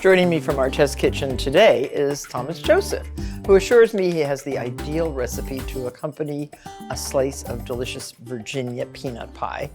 Joining me from our test kitchen today is Thomas Joseph, who assures me he has the ideal recipe to accompany a slice of delicious Virginia peanut pie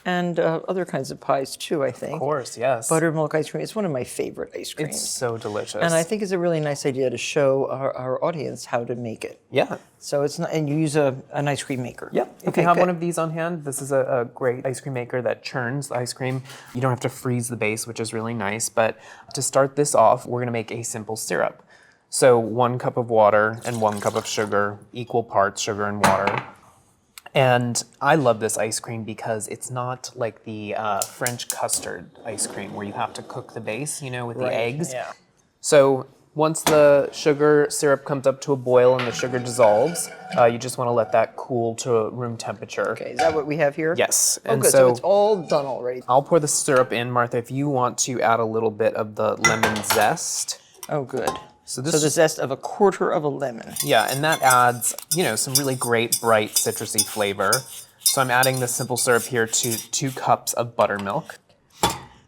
and other kinds of pies too, I think. Of course, yes. Buttermilk ice cream is one of my favorite ice creams. It's so delicious. And I think it's a really nice idea to show our audience how to make it. Yeah. So it's not, and you use an ice cream maker. Yep. If you have one of these on hand, this is a great ice cream maker that churns the ice cream. You don't have to freeze the base, which is really nice. But to start this off, we're gonna make a simple syrup. So 1 cup of water and 1 cup of sugar, equal parts sugar and water. And I love this ice cream because it's not like the French custard ice cream where you have to cook the base, you know, with the eggs. Yeah. So once the sugar syrup comes up to a boil and the sugar dissolves, you just want to let that cool to room temperature. Okay, is that what we have here? Yes. Oh, good. So it's all done already. I'll pour the syrup in, Martha, if you want to add a little bit of the lemon zest. Oh, good. So the zest of 1/4 of a lemon. Yeah, and that adds, you know, some really great, bright, citrusy flavor. So I'm adding the simple syrup here to 2 cups of buttermilk.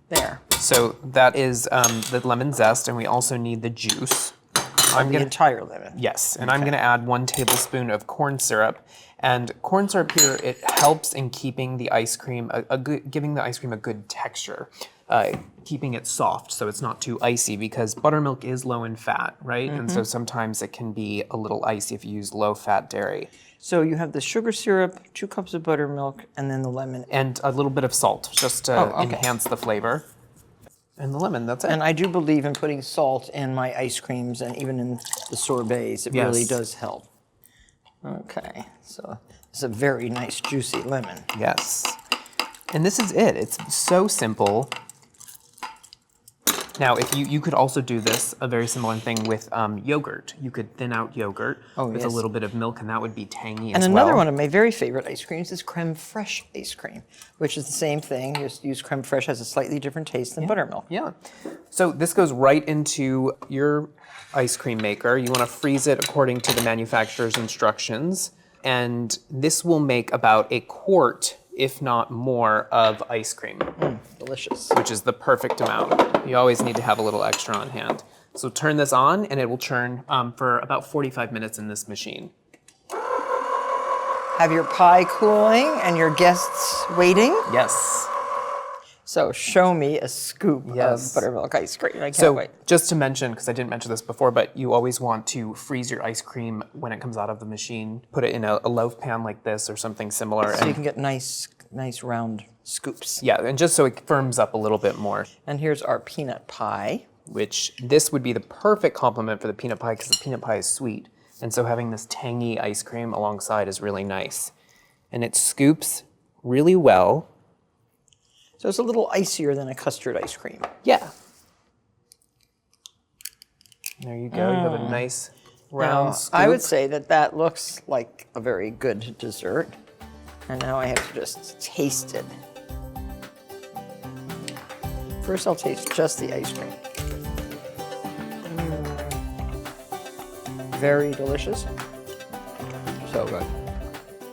There. So that is the lemon zest, and we also need the juice. The entire lemon. Yes, and I'm going to add 1 tablespoon of corn syrup. And corn syrup here, it helps in keeping the ice cream, giving the ice cream a good texture. Keeping it soft so it's not too icy because buttermilk is low in fat, right? And so sometimes it can be a little icy if you use low-fat dairy. So you have the sugar syrup, 2 cups of buttermilk, and then the lemon. And a little bit of salt just to enhance the flavor. And the lemon, that's it. And I do believe in putting salt in my ice creams and even in the sorbets. It really does help. Okay, so it's a very nice juicy lemon. Yes. And this is it. It's so simple. Now, if you could also do this, a very similar thing with yogurt. You could thin out yogurt with a little bit of milk, and that would be tangy as well. And another one of my very favorite ice creams is creme fraiche ice cream, which is the same thing. You just use creme fraiche, has a slightly different taste than buttermilk. Yeah. So this goes right into your ice cream maker. You want to freeze it according to the manufacturer's instructions. And this will make about 1 quart, if not more, of ice cream. Delicious. Which is the perfect amount. You always need to have a little extra on hand. So turn this on and it will churn for about 45 minutes in this machine. Have your pie cooling and your guests waiting. Yes. So show me a scoop of buttermilk ice cream. I can't wait. Just to mention, because I didn't mention this before, but you always want to freeze your ice cream when it comes out of the machine. Put it in a loaf pan like this or something similar. So you can get nice round scoops. Yeah, and just so it firms up a little bit more. And here's our peanut pie. Which this would be the perfect complement for the peanut pie because the peanut pie is sweet. And so having this tangy ice cream alongside is really nice. And it scoops really well. So it's a little icier than a custard ice cream. Yeah. There you go. You have a nice round scoop. I would say that looks like a very good dessert. And now I have to just taste it. First I'll taste just the ice cream. Very delicious. So good.